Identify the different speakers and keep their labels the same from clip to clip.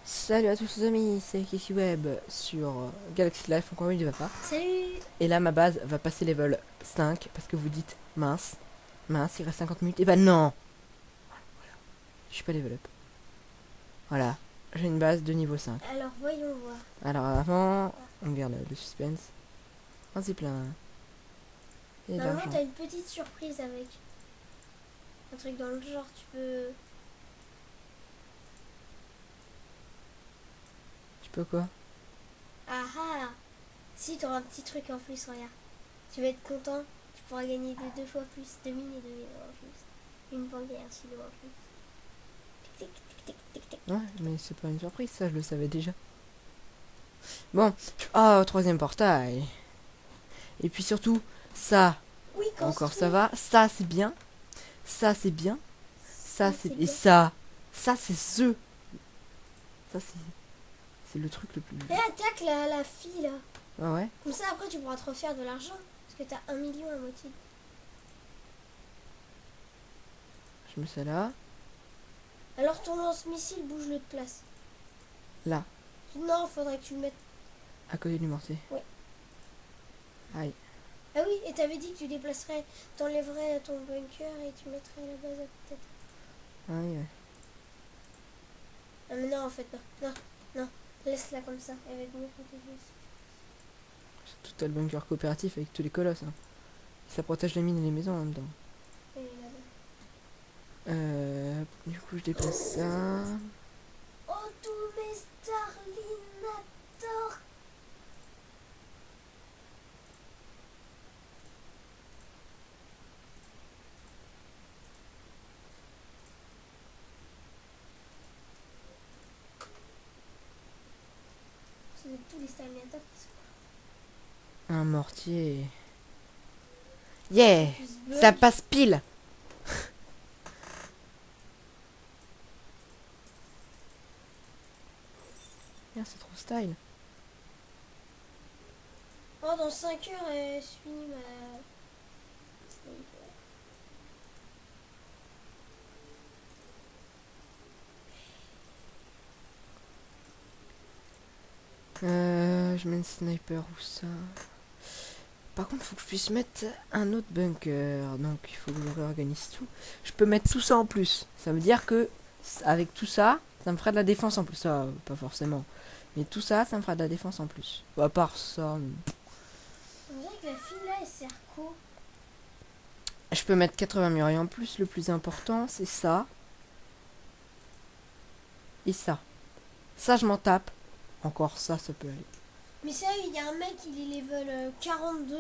Speaker 1: Salut à tous les amis, c'est KikiWeb sur Galaxy Life, encore une, il va pas.
Speaker 2: Salut.
Speaker 1: Et là ma base va passer level 5 parce que vous dites mince, mince, il reste 50 minutes. Et bah non, je suis pas level up. Voilà, j'ai une base de niveau 5.
Speaker 2: Alors voyons voir.
Speaker 1: Alors avant, on garde le suspense. Un c'est plein. Et de
Speaker 2: Normalement
Speaker 1: l'argent.
Speaker 2: t'as une petite surprise avec. Un truc dans le genre, tu peux...
Speaker 1: Tu peux quoi?
Speaker 2: Ah ah. Si t'auras un petit truc en plus, regarde. Tu vas être content. Tu pourras gagner deux fois plus. 2000 et 2000 euros en plus. Une banquière, sinon en plus. Tic tic tic tic tic tic.
Speaker 1: Ouais, mais c'est pas une surprise, ça je le savais déjà. Bon, oh, troisième portail. Et puis surtout, ça,
Speaker 2: Oui,
Speaker 1: encore ça
Speaker 2: construit.
Speaker 1: va. Ça c'est bien. Ça c'est bien. Ça
Speaker 2: Ça,
Speaker 1: c'est et
Speaker 2: bien.
Speaker 1: ça c'est ça c'est le truc le plus.
Speaker 2: Et attaque la fille là.
Speaker 1: Ah ouais.
Speaker 2: Comme ça après tu pourras te refaire de l'argent. Parce que t'as 1 million à moitié.
Speaker 1: Je mets ça là,
Speaker 2: Alors ton lance-missile bouge-le de place.
Speaker 1: là,
Speaker 2: Non, faudrait que tu le mettes.
Speaker 1: à côté du mortier.
Speaker 2: Ouais.
Speaker 1: Aïe.
Speaker 2: Ah oui, et t'avais dit que tu déplacerais, t'enlèverais ton bunker et tu mettrais la base à côté.
Speaker 1: Aïe. Ouais.
Speaker 2: Ah mais non, en fait, non, non, non. Laisse-la comme ça, elle va être mieux protégée.
Speaker 1: Surtout t'as le bunker coopératif avec tous les colosses. Hein. Ça protège les mines et les maisons en même temps.
Speaker 2: Elle est là-bas.
Speaker 1: Du coup je déplace ça.
Speaker 2: Oh, tous mes Starlinator. C'est tous les Starlinator qui sont
Speaker 1: Un mortier. Yeah.
Speaker 2: plus
Speaker 1: Ça
Speaker 2: bug.
Speaker 1: passe pile. Merde, c'est trop style.
Speaker 2: Oh, dans 5 heures, je finis ma sniper.
Speaker 1: Je mets une sniper où ça? Par contre, faut que je puisse mettre un autre bunker. Donc, il faut que je réorganise tout. Je peux mettre tout ça en plus. Ça veut dire que, avec tout ça, ça me fera de la défense en plus. Ça, pas forcément. Mais tout ça, ça me fera de la défense en plus. Bon, à part ça,
Speaker 2: On dirait que la fille là, elle sert quoi?
Speaker 1: je peux mettre 80 murailles en plus. Le plus important, c'est ça. Et ça. Ça, je m'en tape. Encore ça, ça peut aller.
Speaker 2: Mais sérieux, il y a un mec, il est level 42.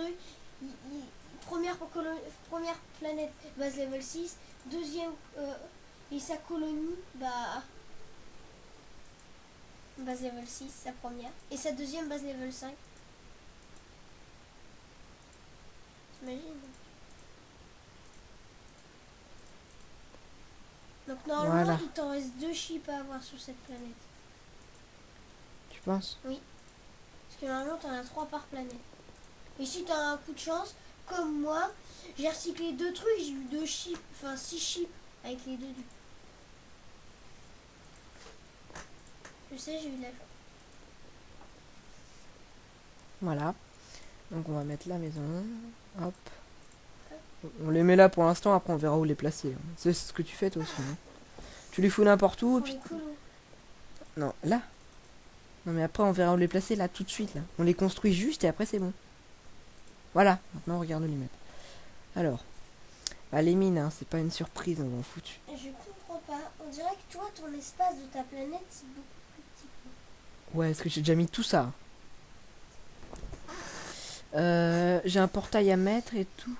Speaker 2: Première, première planète, base level 6. Deuxième, et sa colonie, base level 6, sa première. Et sa deuxième, base level 5. T'imagines? Donc normalement,
Speaker 1: Voilà.
Speaker 2: il t'en reste 2 chips à avoir sur cette planète.
Speaker 1: Tu penses?
Speaker 2: Parce que normalement, t'en as 3 par planète. Et si t'as un coup de chance, comme moi, j'ai recyclé 2 trucs, j'ai eu 2 chips, enfin 6 chips avec les deux du. Je sais, j'ai eu de la chance.
Speaker 1: Voilà. Donc, on va mettre la maison. Hop. On les met là pour l'instant, après on verra où les placer. Hein. C'est ce que tu fais toi aussi. Hein. Tu les fous n'importe où et
Speaker 2: Pour
Speaker 1: puis.
Speaker 2: les colos.
Speaker 1: Non, là. Non mais après on verra où les placer là tout de suite là. On les construit juste et après c'est bon. Voilà, maintenant on regarde les mettre. Alors, bah, les mines, hein, c'est pas une surprise, on va en foutu.
Speaker 2: Je comprends pas. On dirait que toi, ton espace de ta planète, c'est beaucoup plus petit.
Speaker 1: Ouais, est-ce que j'ai déjà mis tout ça? J'ai un portail à mettre et tout.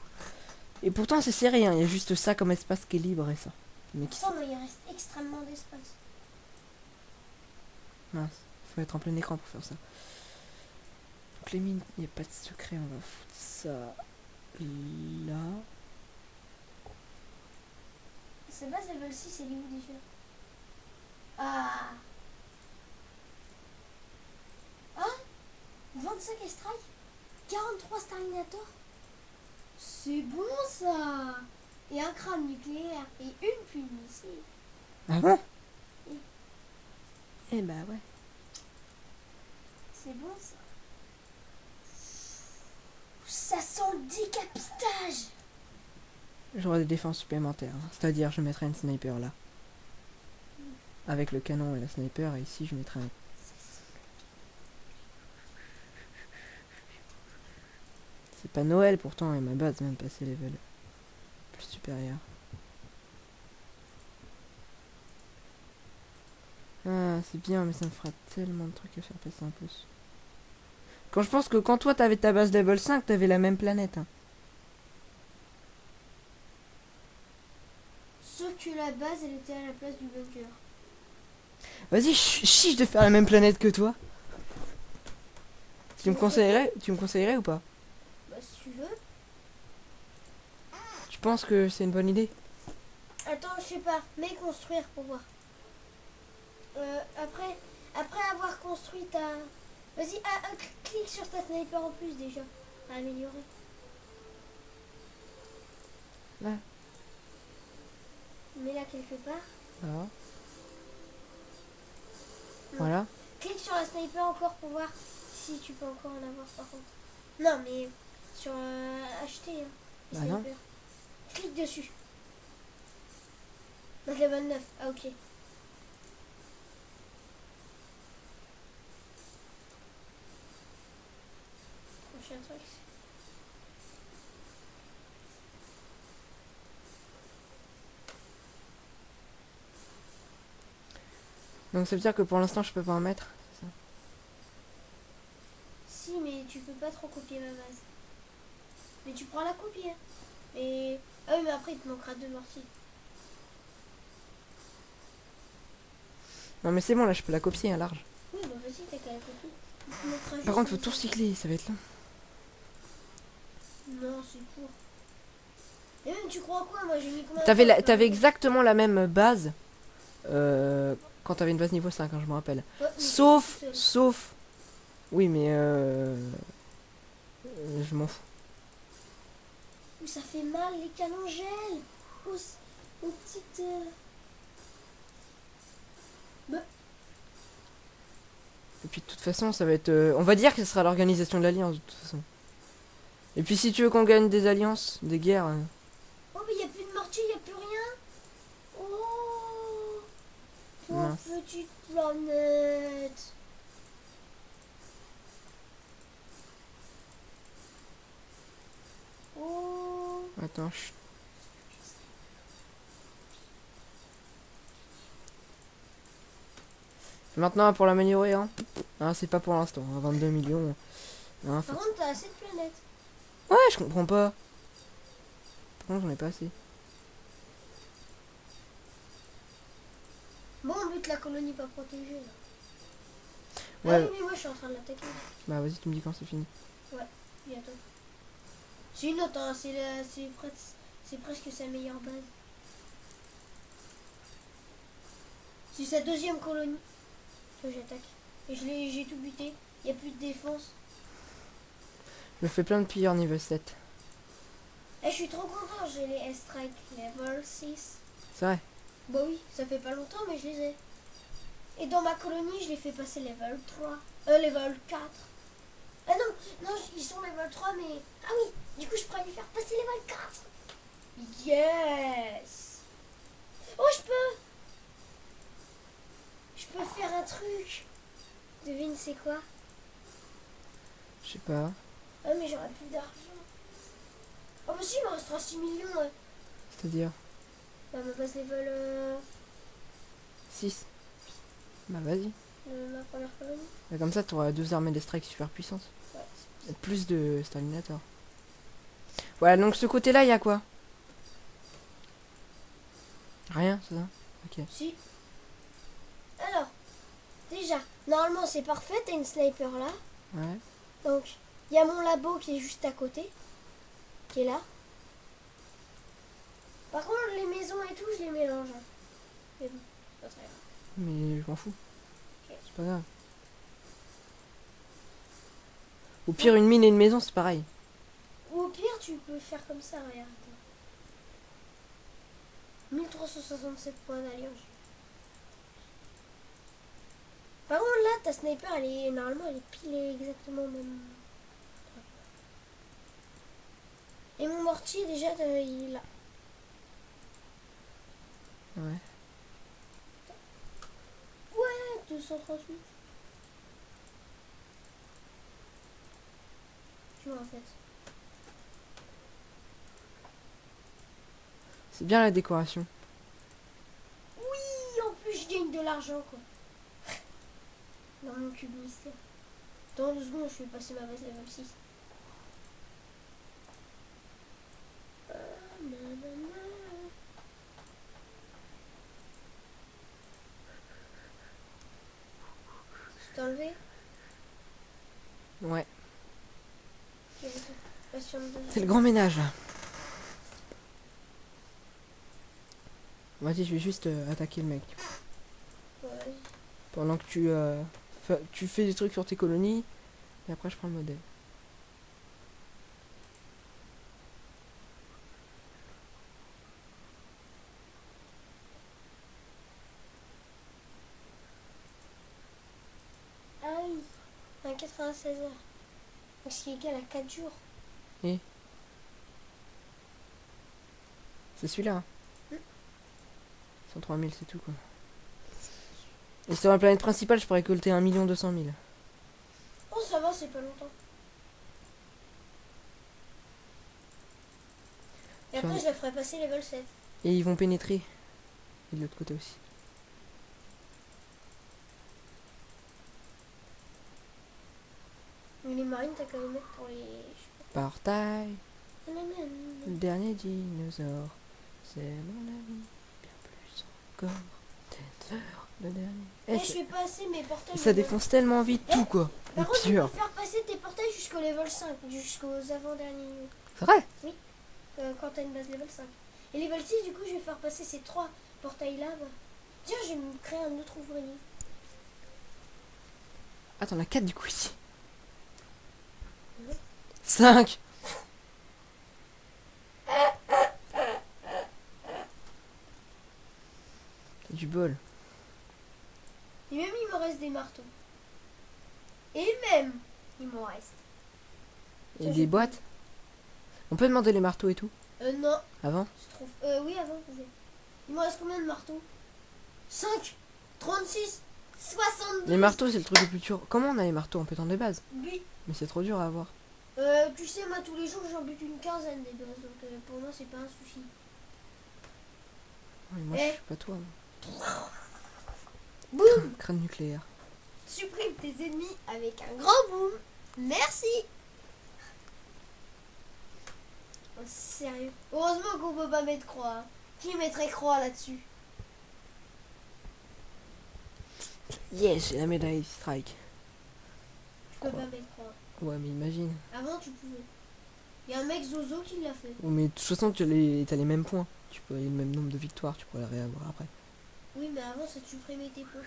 Speaker 1: Et pourtant c'est serré, hein. Il y a juste ça comme espace qui est libre et ça. Mais qui
Speaker 2: Pourtant, il reste extrêmement d'espace.
Speaker 1: mince, faut être en plein écran pour faire ça. Donc les mines, il n'y a pas de secret, on va foutre ça là.
Speaker 2: Sa base level 6, elle est où déjà? Ah 25 strike, 43 Starlinator. C'est bon ça. Et un crâne nucléaire et une pile missile.
Speaker 1: Ah bon? Eh bah ouais.
Speaker 2: C'est bon ça. Ça sent le décapitage.
Speaker 1: J'aurai des défenses supplémentaires. Hein. C'est-à-dire, je mettrai une sniper là. Avec le canon et la sniper, et ici, je mettrai un... C'est pas Noël pourtant, et ma base vient de passer level plus supérieur. Ah, c'est bien, mais ça me fera tellement de trucs à faire passer en plus. Quand je pense que quand toi t'avais ta base level 5, t'avais la même planète. Hein.
Speaker 2: Sauf que la base, elle était à la place du bunker.
Speaker 1: Vas-y, chiche de faire la même planète que toi. Tu me conseillerais ou pas?
Speaker 2: Bah si tu veux.
Speaker 1: Tu penses que c'est une bonne idée?
Speaker 2: Attends, je sais pas. Mais construire pour voir. Après avoir construit ta... Vas-y, clique sur ta sniper en plus déjà. À améliorer.
Speaker 1: Là.
Speaker 2: Mets-la quelque part.
Speaker 1: Alors. Voilà.
Speaker 2: Clique sur la sniper encore pour voir si tu peux encore en avoir par contre. Non, mais sur acheter hein, les
Speaker 1: Bah non.
Speaker 2: snipers. Clique dessus. Donc le 29. Ah ok. Prochain truc.
Speaker 1: Donc ça veut dire que pour l'instant je peux pas en mettre, c'est ça?
Speaker 2: Si, mais tu peux pas trop copier ma base. Mais tu pourras la copier. Hein. Et... Ah oui, mais après il te manquera 2 mortiers.
Speaker 1: Non mais c'est bon, là je peux la copier à large.
Speaker 2: Oui, bah vas-y, t'as qu'à la copier.
Speaker 1: Par contre faut tout recycler, ça va être long.
Speaker 2: Non, c'est court. Et même tu crois quoi? Moi j'ai mis combien de
Speaker 1: T'avais
Speaker 2: temps,
Speaker 1: t'avais exactement la même base quand t'avais une base niveau 5, hein, je me rappelle.
Speaker 2: Ouais, mais
Speaker 1: Sauf... Oui mais je m'en fous.
Speaker 2: Mais ça fait mal les canons gel aux petites...
Speaker 1: Et puis de toute façon ça va être... on va dire que ce sera l'organisation de l'alliance de toute façon. Et puis si tu veux qu'on gagne des alliances, des guerres...
Speaker 2: Oh mais y a plus de mortier, y a plus rien. Oh pauvre
Speaker 1: Mince.
Speaker 2: petite planète. Oh
Speaker 1: Attends, chut. Maintenant pour l'améliorer, hein. Ah, c'est pas pour l'instant, hein, 22 millions. Hein, faut...
Speaker 2: Par contre t'as assez de planètes.
Speaker 1: Ouais, je comprends pas. Par contre, j'en ai pas assez.
Speaker 2: Bon, on bute la colonie pas protégée là.
Speaker 1: Ouais.
Speaker 2: Ah oui, mais moi je suis en train de l'attaquer.
Speaker 1: Bah vas-y, tu me dis quand c'est fini.
Speaker 2: Bientôt. C'est une autre, hein. C'est presque sa meilleure base. C'est sa deuxième colonie que j'attaque. Et j'ai tout buté. Il n'y a plus de défense.
Speaker 1: Je me fais plein de pilleurs niveau 7.
Speaker 2: Et je suis trop content, j'ai les S-Strike level 6.
Speaker 1: C'est vrai.
Speaker 2: Bah oui, ça fait pas longtemps mais je les ai. Et dans ma colonie, je les fais passer level 3. Level 4. Ah non, non, ils sont level 3 mais... Ah oui, du coup je pourrais les faire passer level 4. Yes. Oh, je peux faire un truc. Devine c'est quoi?
Speaker 1: Je sais pas.
Speaker 2: Ah mais j'aurai plus d'argent. Oh bah si, il me restera 6 millions. Ouais.
Speaker 1: C'est-à-dire
Speaker 2: Bah ma base level
Speaker 1: 6. Bah vas-y.
Speaker 2: ma première colonie.
Speaker 1: Bah, comme ça, tu auras 2 armées des strikes super puissantes.
Speaker 2: Ouais.
Speaker 1: Et plus de Stalinator. Voilà, donc ce côté-là, il y a quoi? Rien, c'est ça? Ok.
Speaker 2: Si. Alors, déjà, normalement c'est parfait, t'as une sniper là.
Speaker 1: Ouais.
Speaker 2: Donc, il y a mon labo qui est juste à côté. Qui est là. Par contre, les maisons et tout, je les mélange. Hein. Mais bon, c'est pas très grave.
Speaker 1: Mais je m'en fous.
Speaker 2: Ok.
Speaker 1: C'est pas grave. Au pire, une mine et une maison, c'est pareil.
Speaker 2: Ou au pire, tu peux faire comme ça, regarde. 1367 points d'alliance. ta sniper, elle est normalement, elle est pile exactement au même. Et mon mortier, déjà, il est là.
Speaker 1: Ouais.
Speaker 2: Ouais, 238. Tu vois, en fait.
Speaker 1: C'est bien la décoration.
Speaker 2: Oui, en plus, je gagne de l'argent, quoi. Dans mon cube mystère. Dans 2 secondes, je vais passer ma base level 6. Tu t'es enlevé?
Speaker 1: Ouais.
Speaker 2: Ok, patiente 2
Speaker 1: C'est le
Speaker 2: secondes.
Speaker 1: grand ménage là. Vas-y, je vais juste attaquer le mec.
Speaker 2: Ouais, vas-y.
Speaker 1: Pendant que tu fais des trucs sur tes colonies. Et après, je prends le modèle.
Speaker 2: Ah oui, un 96 heures. Donc ce qui est égal à 4 jours.
Speaker 1: C'est celui-là. Hein.
Speaker 2: Hmm.
Speaker 1: 103 000, c'est tout quoi. Et sur la planète principale, je pourrais récolter 1 200 000.
Speaker 2: Oh, ça va, c'est pas longtemps. Et
Speaker 1: Sur
Speaker 2: après,
Speaker 1: les-
Speaker 2: je la ferai passer level 7.
Speaker 1: Et ils vont pénétrer. Et de l'autre côté aussi.
Speaker 2: Mais les marines, t'as qu'à les mettre pour les.
Speaker 1: Portail, le
Speaker 2: Nanana.
Speaker 1: dernier dinosaure. C'est mon ami, bien plus encore. Denver, le dernier.
Speaker 2: Eh, je fais pas assez mes portails.
Speaker 1: Ça défonce tellement vite tout quoi.
Speaker 2: Par
Speaker 1: Les
Speaker 2: contre, tu
Speaker 1: pires.
Speaker 2: peux faire passer tes portails jusqu'au level 5, jusqu'aux avant-derniers niveaux.
Speaker 1: C'est vrai?
Speaker 2: Quand t'as une base level 5. Et level 6, du coup, je vais faire passer ces 3 portails-là. Bah. Tiens, je vais me créer un autre ouvrier.
Speaker 1: Ah, t'en as 4 du coup ici.
Speaker 2: Ouais.
Speaker 1: 5. C'est du bol.
Speaker 2: Et même, il me reste des marteaux. Et même, il m'en reste.
Speaker 1: Et
Speaker 2: Ça,
Speaker 1: des
Speaker 2: j'ai
Speaker 1: boîtes. On peut demander les marteaux et tout
Speaker 2: Non,
Speaker 1: avant?
Speaker 2: je trouve. Oui, avant, vous pouvez. Il me reste combien de marteaux? 5, 36, 62.
Speaker 1: Les marteaux, c'est le truc le plus dur. Comment on a les marteaux en pétant des bases?
Speaker 2: Oui.
Speaker 1: Mais c'est trop dur à avoir.
Speaker 2: Tu sais, moi, tous les jours, j'en bute une quinzaine des bases. Donc, pour moi, c'est pas un souci.
Speaker 1: Ouais, moi,
Speaker 2: Eh.
Speaker 1: je suis pas toi. Moi.
Speaker 2: Boum!
Speaker 1: Crâne nucléaire.
Speaker 2: Supprime tes ennemis avec un grand boom. Merci. Oh, sérieux. Heureusement qu'on peut pas mettre croix. Hein. Qui mettrait croix là-dessus?
Speaker 1: Yes, j'ai la médaille strike.
Speaker 2: Tu peux
Speaker 1: Croix.
Speaker 2: pas mettre croix.
Speaker 1: Ouais, mais imagine.
Speaker 2: Avant, tu pouvais. Il y a un mec Zozo qui l'a fait.
Speaker 1: Oh, mais de toute façon, t'as les mêmes points. Tu peux le même nombre de victoires, tu pourrais les réavoir après.
Speaker 2: Oui, mais avant, ça supprimait tes points.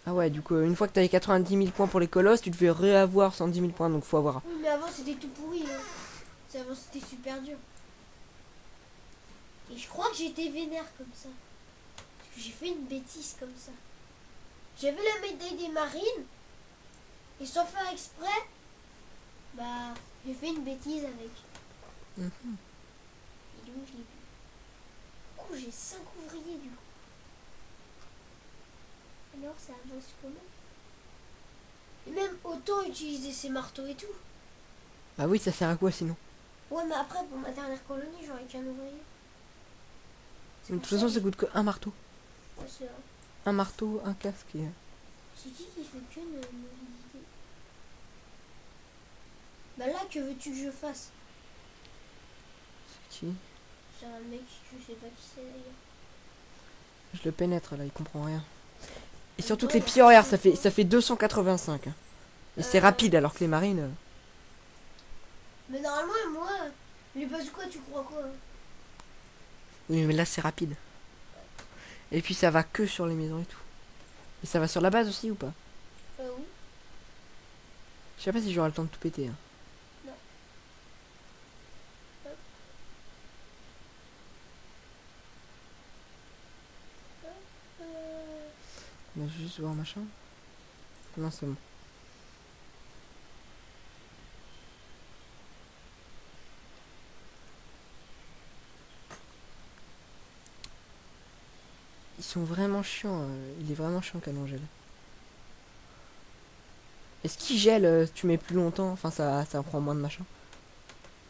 Speaker 1: Ah ouais, du coup, une fois que t'avais 90 000 points pour les colosses, tu devais réavoir 110 000 points, donc faut avoir.
Speaker 2: Oui, mais avant, c'était tout pourri. Hein. Avant, c'était super dur. Et je crois que j'étais vénère comme ça. Parce que j'ai fait une bêtise comme ça. J'avais la médaille des marines. Et sans faire exprès, bah, j'ai fait une bêtise avec.
Speaker 1: Mhm.
Speaker 2: Et donc, je l'ai vu. Du coup, j'ai 5 ouvriers du coup. Alors, ça avance comment? Et même autant utiliser ces marteaux et tout.
Speaker 1: Ah oui, ça sert à quoi sinon?
Speaker 2: Ouais, mais après, pour ma dernière colonie, j'aurais qu'un ouvrier.
Speaker 1: De toute façon, ça coûte que un marteau.
Speaker 2: Ouais, c'est vrai.
Speaker 1: Un marteau, un casque et...
Speaker 2: C'est qui fait que mobilité? Bah là, que veux-tu que je fasse?
Speaker 1: C'est qui?
Speaker 2: C'est un mec, je sais pas qui c'est d'ailleurs.
Speaker 1: Je le pénètre là, il comprend rien. Et
Speaker 2: Ah,
Speaker 1: surtout que
Speaker 2: ouais,
Speaker 1: les pieds horaires, ça
Speaker 2: c'est
Speaker 1: fait 285. Hein. Et c'est
Speaker 2: Euh.
Speaker 1: rapide alors que les marines...
Speaker 2: Mais normalement, moi, les bases quoi, tu crois quoi?
Speaker 1: Oui, mais là c'est rapide. Et puis ça va que sur les maisons et tout. Et ça va sur la base aussi ou pas?
Speaker 2: Oui.
Speaker 1: Je sais pas si j'aurai le temps de tout péter. Hein.
Speaker 2: Non. Hop. Hop.
Speaker 1: On va juste voir machin. Non, c'est bon. Ils sont vraiment chiants. Il est vraiment chiant Canongel. Est-ce qu'il gèle, tu mets plus longtemps? Enfin, ça prend moins de machin.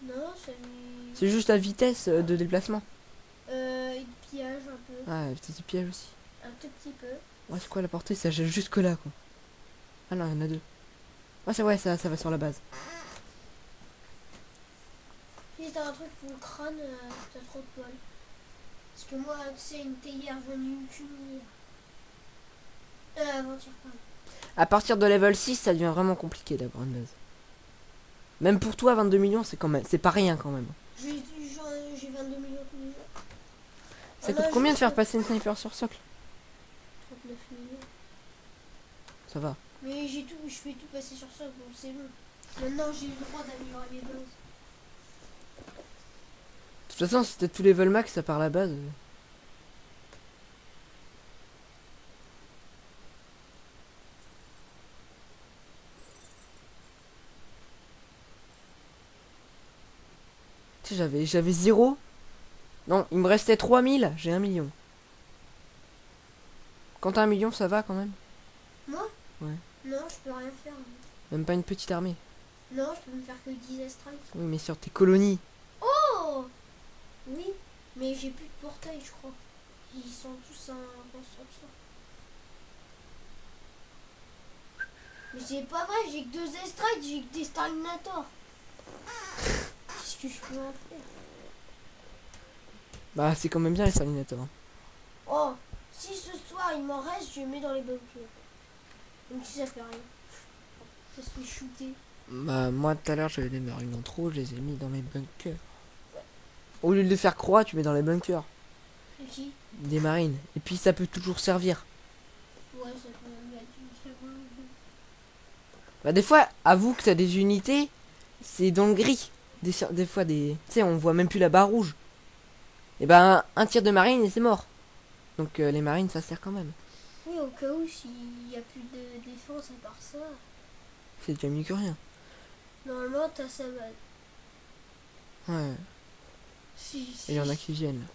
Speaker 2: Non, ça lui...
Speaker 1: C'est juste la vitesse de déplacement.
Speaker 2: Il pillage un peu.
Speaker 1: Ah, la vitesse du piège aussi.
Speaker 2: Un tout petit peu.
Speaker 1: Ouais, c'est quoi la portée? Ça gèle jusque là, quoi. Ah non, il y en a deux. Ouais, c'est vrai, ça va sur la base.
Speaker 2: Si t'as un truc pour le crâne, t'as trop de poils. Parce que moi, c'est une théière, j'en ai eu qu'une hier. Avant-hier, pardon.
Speaker 1: À partir de level 6, ça devient vraiment compliqué d'avoir une base. Même pour toi, 22 millions, c'est quand même, c'est pas rien quand même.
Speaker 2: J'ai 22 millions tous les jours.
Speaker 1: Ça coûte combien de faire passer une sniper sur socle?
Speaker 2: 39 millions.
Speaker 1: Ça va.
Speaker 2: Mais je fais tout passer sur ça, donc c'est bon. Maintenant, j'ai le droit d'améliorer mes bases.
Speaker 1: De toute façon, si t'as tous les level max, ça part la base. Tu sais, j'avais 0. Non, il me restait 3000, j'ai 1 million. Quand t'as 1 million, ça va quand même.
Speaker 2: Moi?
Speaker 1: Ouais.
Speaker 2: Non, je peux rien faire.
Speaker 1: Même pas une petite armée.
Speaker 2: Non, je peux me faire que 10 airstrikes.
Speaker 1: Oui, mais sur tes colonies.
Speaker 2: Oh! Oui, mais j'ai plus de portail, je crois. Ils sont tous en construction. Mais c'est pas vrai, j'ai que 2 airstrikes, j'ai que des Starlinators. Qu'est-ce que je peux en faire?
Speaker 1: Bah, c'est quand même bien les Salinators.
Speaker 2: Oh, si ce soir il m'en reste, je les mets dans les bunkers. Même si ça fait rien. Ça se fait shooter.
Speaker 1: Bah, moi tout à l'heure, j'avais des marines en trop, je les ai mis dans mes bunkers. Au lieu de les faire croix, tu mets dans les bunkers.
Speaker 2: C'est qui?
Speaker 1: Des marines. Et puis ça peut toujours servir.
Speaker 2: Ouais, ça peut même être une seconde.
Speaker 1: Bah, des fois, avoue que t'as des unités, c'est dans le gris. Des fois, tu sais, on voit même plus la barre rouge. Et ben, un tir de marine et c'est mort. Donc les marines, ça sert quand même.
Speaker 2: Oui, au cas où, s'il n'y a plus de défense à part ça,
Speaker 1: C'est déjà mieux que rien.
Speaker 2: normalement t'as ça base.
Speaker 1: Ouais.
Speaker 2: Si,
Speaker 1: Et il y en a qui viennent.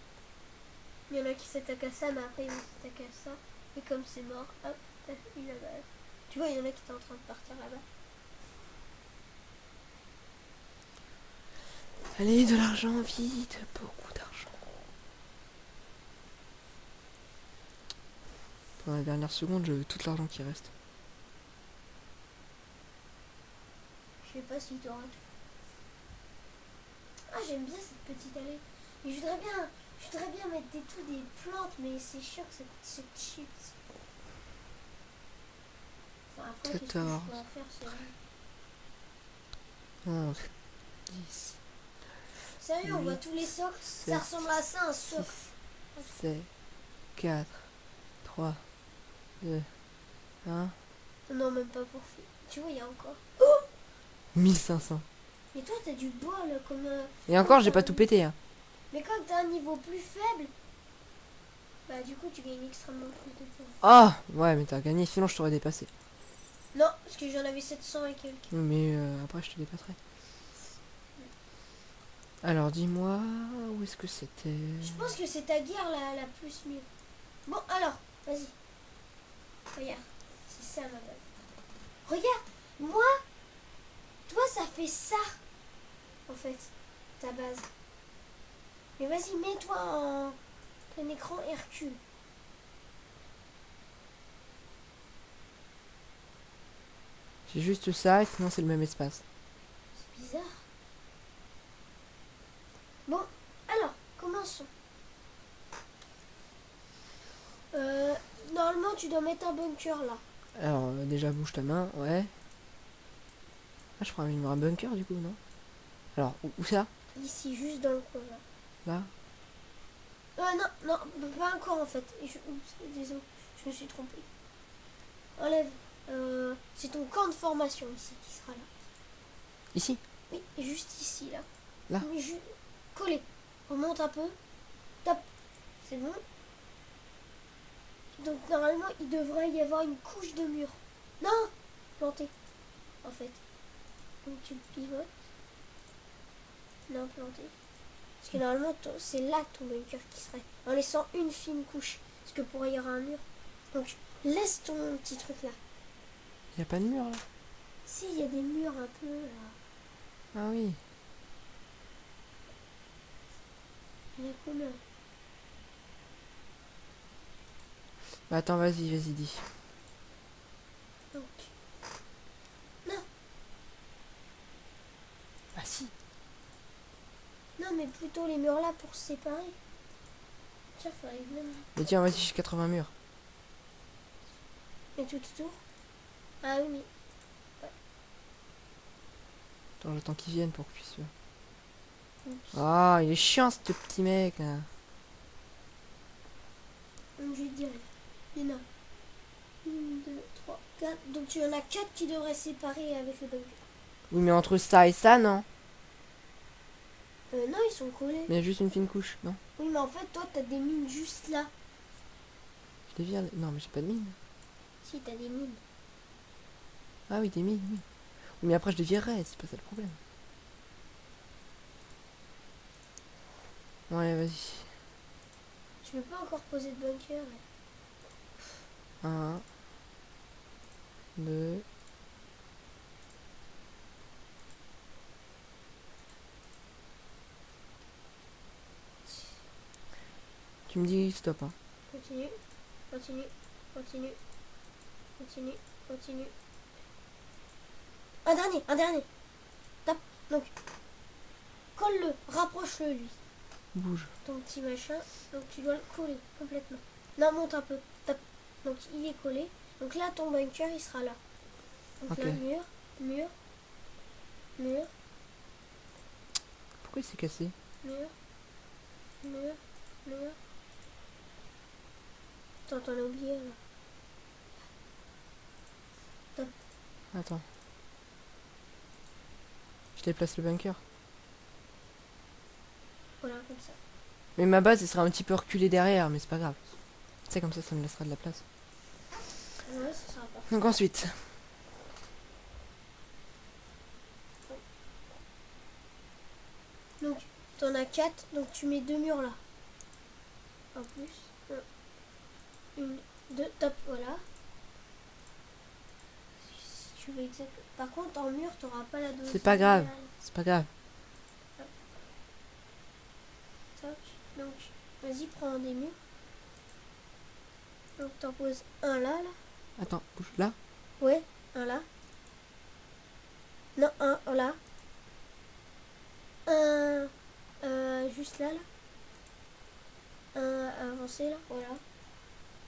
Speaker 2: Il y en a qui s'attaquent à ça, mais après ils vont s'attaquer à ça. Et comme c'est mort, hop, t'as eu la base. Tu vois, il y en a qui étaient en train de partir là-bas.
Speaker 1: Allez, de l'argent, vite. Beaucoup d'argent. Dans la dernière seconde, je veux tout l'argent qui reste.
Speaker 2: Je sais pas si t'auras tout. Ah, j'aime bien cette petite allée. Mais je voudrais bien mettre des plantes, mais c'est sûr que ça coûte 7 chips. Enfin, après, qu'est-ce que je
Speaker 1: 14.
Speaker 2: peux en faire, c'est vrai.
Speaker 1: 11, 10,
Speaker 2: Sérieux, on voit
Speaker 1: 8,
Speaker 2: tous les socles.
Speaker 1: 7,
Speaker 2: Ça ressemble à ça, un socle.
Speaker 1: 7, 4, 3, 2, 1.
Speaker 2: Non, même pas pour filles. Tu vois, il y a encore.
Speaker 1: 1500.
Speaker 2: Mais toi, t'as du bois, là, comme...
Speaker 1: Et encore, j'ai pas tout pété. Hein.
Speaker 2: Mais quand t'as un niveau plus faible, bah du coup, tu gagnes extrêmement plus de points.
Speaker 1: Ah, ouais, mais t'as gagné, sinon je t'aurais dépassé.
Speaker 2: Non, parce que j'en avais 700 et quelques.
Speaker 1: Oui, mais après, je te dépasserai. Alors, dis-moi, où est-ce que c'était?
Speaker 2: Je pense que c'est ta guerre la plus mieux. Bon, alors, vas-y. Regarde, c'est ça ma base. Regarde, moi, toi, ça fait ça, en fait, ta base. Mais vas-y, mets-toi en plein écran Hercule.
Speaker 1: J'ai juste ça, et sinon c'est le même espace.
Speaker 2: C'est bizarre. Bon, alors, commençons. Normalement, tu dois mettre un bunker là.
Speaker 1: Alors, déjà, bouge ta main, ouais. Ah, je crois qu'il y aura un bunker du coup, non? Alors, où ça?
Speaker 2: Ici, juste dans le coin là.
Speaker 1: Là?
Speaker 2: Non, pas encore en fait. Oups, désolé, je me suis trompée. Enlève. C'est ton camp de formation ici qui sera là.
Speaker 1: Ici?
Speaker 2: Oui, juste ici là.
Speaker 1: Là?
Speaker 2: Oui, collé. Remonte un peu. Top. C'est bon. Donc normalement, il devrait y avoir une couche de mur. Non, planté. En fait. Donc tu le pivotes. Non, planté. Parce que normalement, c'est là ton bunker qui serait. En laissant une fine couche. Parce que pour y aura un mur. Donc, laisse ton petit truc là.
Speaker 1: Y a pas de mur là?
Speaker 2: Si, il y a des murs un peu là.
Speaker 1: Ah oui.
Speaker 2: Il y en a combien?
Speaker 1: Bah attends, vas-y, dis.
Speaker 2: Donc. Non,
Speaker 1: Ah si.
Speaker 2: non, mais plutôt les murs là pour se séparer. Tiens, faudrait même.
Speaker 1: Mais tiens, vas-y, j'ai 80 murs.
Speaker 2: Mais tout autour. Ah oui, mais.
Speaker 1: Attends, j'attends qu'ils viennent pour que je puisse faire.
Speaker 2: Oups.
Speaker 1: Ah, il est chiant ce petit mec là.
Speaker 2: Donc je vais dire. Il y en a 1, 2, 3, 4. Donc tu en as 4 qui devraient se séparer avec le bunker.
Speaker 1: Oui, mais entre ça et ça, non.
Speaker 2: Non, ils sont collés.
Speaker 1: Mais il y a juste une fine couche, non?
Speaker 2: Oui, mais en fait, toi, t'as des mines juste là.
Speaker 1: Je les vire. Non, mais j'ai pas de mine.
Speaker 2: Si, t'as des mines.
Speaker 1: Ah oui, des mines, oui. Oui, mais après je les virerai, c'est pas ça le problème. Ouais, vas-y.
Speaker 2: Tu peux pas encore poser de bunker. Là.
Speaker 1: 1, 2. Tu me dis stop, hein.
Speaker 2: Continue, continue, continue, continue, continue. Un dernier. Tape. Donc, colle-le, rapproche-le lui.
Speaker 1: Bouge.
Speaker 2: Ton petit machin. Donc tu dois le coller complètement. Non, monte un peu. Tape. Donc il est collé. Donc là, ton bunker, il sera là. Donc
Speaker 1: Ok.
Speaker 2: là, mur, mur, mur,
Speaker 1: Pourquoi il s'est cassé?
Speaker 2: mur, mur, mur. Attends, t'en as oublié là.
Speaker 1: Attends. Je déplace le bunker.
Speaker 2: Voilà, comme ça.
Speaker 1: Mais ma base, elle sera un petit peu reculée derrière, mais c'est pas grave. Tu sais, comme ça me laissera de la place.
Speaker 2: Ouais, ça sera pas.
Speaker 1: Donc ensuite.
Speaker 2: Donc, t'en as 4, donc tu mets 2 murs là. En plus. Une, deux, top, voilà. Si tu veux exact. Par contre, en mur, t'auras pas la dose.
Speaker 1: C'est pas grave. C'est pas grave.
Speaker 2: Toc. Donc, vas-y, prends un des murs. Donc, t'en poses un là, là.
Speaker 1: Attends, bouge là.
Speaker 2: Ouais, un là. Non, un là. Un juste là, là. Un avancé là, voilà.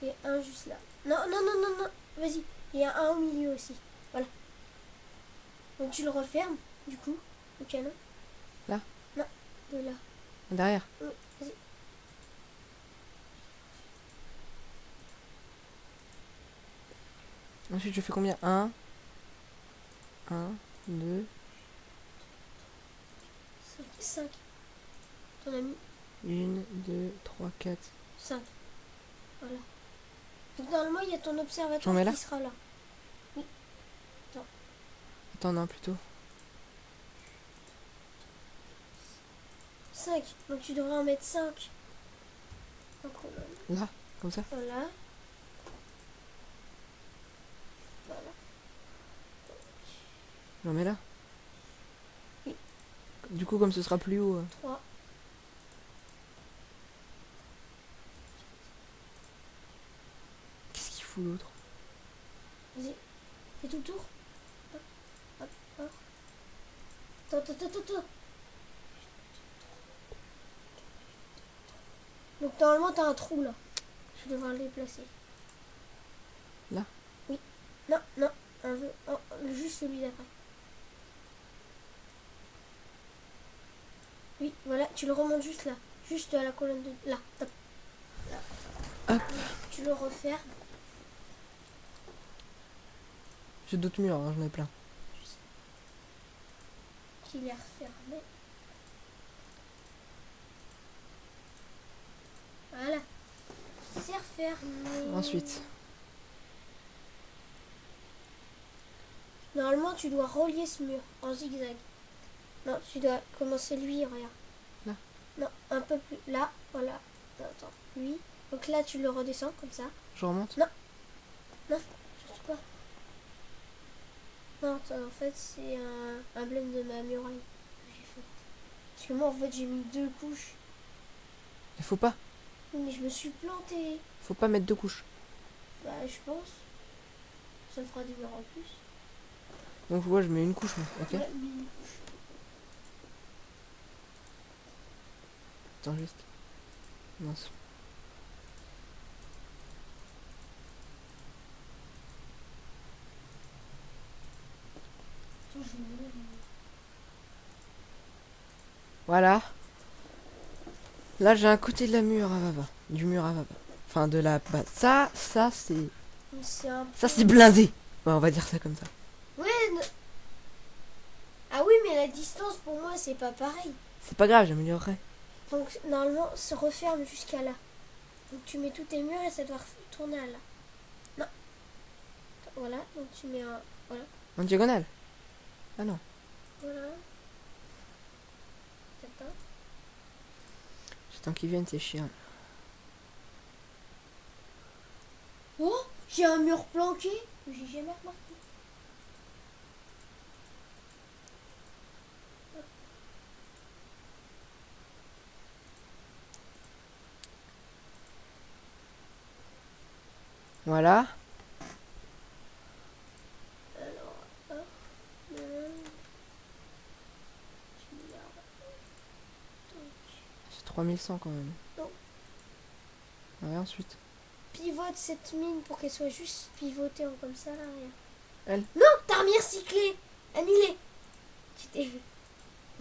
Speaker 2: Et un juste là. Non, non, non, non, non. Vas-y. Il y a un au milieu aussi. Voilà. Donc tu le refermes, du coup, le canon.
Speaker 1: Là?
Speaker 2: Non, de là.
Speaker 1: Derrière.
Speaker 2: Vas-y.
Speaker 1: Ensuite, je fais combien? 1, 2,
Speaker 2: 5. T'en as mis
Speaker 1: 1, 2, 3, 4.
Speaker 2: 5. Voilà. Donc normalement, il y a ton
Speaker 1: J'en
Speaker 2: observatoire
Speaker 1: mets là?
Speaker 2: qui sera là.
Speaker 1: Attends, non, plutôt.
Speaker 2: 5. Donc tu devrais en mettre 5. En colonne.
Speaker 1: Là, comme ça.
Speaker 2: Voilà. Voilà.
Speaker 1: J'en mets là.
Speaker 2: Oui.
Speaker 1: Du coup, comme ce sera plus haut.
Speaker 2: 3.
Speaker 1: Qu'est-ce qu'il fout l'autre?
Speaker 2: Vas-y. Fais tout le tour. Hop, hop, hop. Attends, attends, attends, attends. Donc normalement, t'as un trou là. Je vais devoir le déplacer.
Speaker 1: Là?
Speaker 2: Oui. Non, non. Juste celui d'après. Oui, voilà. Tu le remontes juste là. Juste à la colonne de... Là. Hop. Là.
Speaker 1: Hop.
Speaker 2: Tu le refermes.
Speaker 1: J'ai d'autres murs, hein, j'en ai plein.
Speaker 2: Qu'il est refermé. Voilà. C'est refermé.
Speaker 1: Ensuite.
Speaker 2: Normalement, tu dois relier ce mur en zigzag. Non, tu dois commencer lui, regarde.
Speaker 1: Là.
Speaker 2: Non, un peu plus. Là, voilà. Attends, lui. Donc là, tu le redescends comme ça.
Speaker 1: Je remonte.
Speaker 2: Surtout pas. Non, attends, en fait, c'est un blême de ma muraille que j'ai fait. Parce que moi, en fait, j'ai mis 2 couches.
Speaker 1: Il faut pas.
Speaker 2: Oui, mais je me suis plantée.
Speaker 1: Faut pas mettre 2 couches.
Speaker 2: Bah, je pense. Ça me fera des murs en plus.
Speaker 1: Donc, je mets une couche, moi. Ok.
Speaker 2: Ouais, mais une couche.
Speaker 1: Attends, juste. Mince.
Speaker 2: Attends, je vais mettre-
Speaker 1: Voilà. Là, j'ai un côté de la mur à Vava. Du mur à Vava. Enfin, de la base. Ça, c'est...
Speaker 2: Mais c'est un
Speaker 1: Ça,
Speaker 2: peu-
Speaker 1: c'est blindé. Ouais, on va dire ça comme ça.
Speaker 2: Ouais, ah oui, mais la distance pour moi, c'est pas pareil.
Speaker 1: C'est pas grave, j'améliorerai.
Speaker 2: Donc, normalement, se referme jusqu'à là. Donc, tu mets tous tes murs et ça doit tourner à là. Non. Voilà, donc tu mets un. Voilà.
Speaker 1: En diagonale. Ah non.
Speaker 2: Voilà. T'as pas.
Speaker 1: J'attends qu'ils viennent, ces chiens.
Speaker 2: Oh, j'ai un mur planqué. J'ai jamais remarqué.
Speaker 1: Voilà.
Speaker 2: Alors, hop. Tu mets là. Donc,
Speaker 1: C'est 3100 quand même.
Speaker 2: Non.
Speaker 1: Ouais, ensuite.
Speaker 2: pivote cette mine pour qu'elle soit juste pivotée en comme ça là, regarde.
Speaker 1: Elle.
Speaker 2: Non, t'as remis recyclé. Annulé. Tu t'es.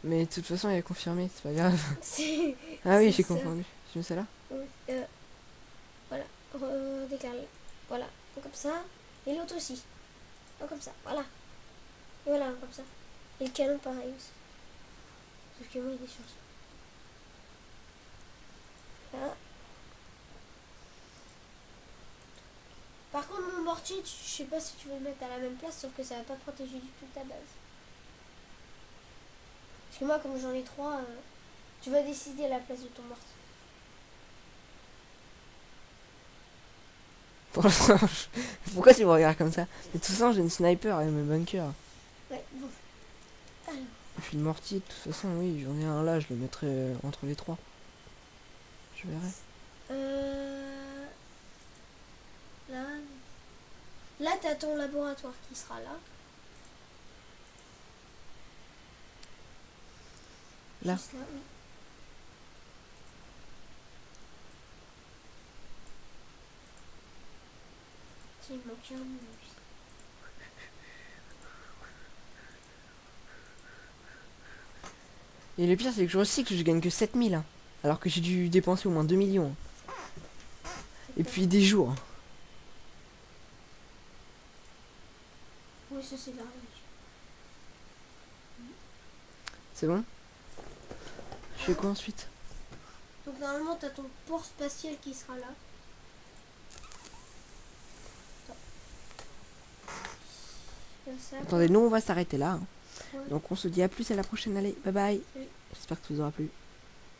Speaker 1: Mais de toute façon, elle est confirmée, c'est pas grave.
Speaker 2: C'est.
Speaker 1: Ah oui,
Speaker 2: c'est
Speaker 1: j'ai
Speaker 2: ça.
Speaker 1: confondu. Je mets celle-là.
Speaker 2: Oui, voilà. Décale. Voilà. Donc, comme ça. Et l'autre aussi. Donc, comme ça. Voilà. Et voilà, comme ça. Et le canon pareil aussi. Sauf que moi il est sur ça. Là. Par contre mon mortier, je sais pas si tu veux le mettre à la même place, sauf que ça va pas protéger du tout ta base. Parce que moi comme j'en ai 3, tu vas décider à la place de ton mortier.
Speaker 1: Pour l'instant, pourquoi tu me regardes comme ça? De toute façon, j'ai une sniper et mes bunkers.
Speaker 2: Ouais, bon. Alors.
Speaker 1: Et puis le mortier, de toute façon, oui, j'en ai un là, je le mettrai entre les 3. Je verrai.
Speaker 2: Là. Là, t'as ton laboratoire qui sera là.
Speaker 1: Là.
Speaker 2: Juste là, oui. Tiens, il manque un mur.
Speaker 1: Et le pire, c'est que je recycle, je gagne que 7000. Hein, alors que j'ai dû dépenser au moins 2 millions. Et puis des jours.
Speaker 2: Oui, ça c'est la règle.
Speaker 1: C'est bon? Je fais quoi ensuite?
Speaker 2: Donc normalement, t'as ton port spatial qui sera là. Attends. Comme ça.
Speaker 1: Attendez, nous on va s'arrêter là. Hein.
Speaker 2: Ouais.
Speaker 1: Donc on se dit à plus à la prochaine. Allez, bye bye.
Speaker 2: Salut.
Speaker 1: J'espère que ça vous aura plu.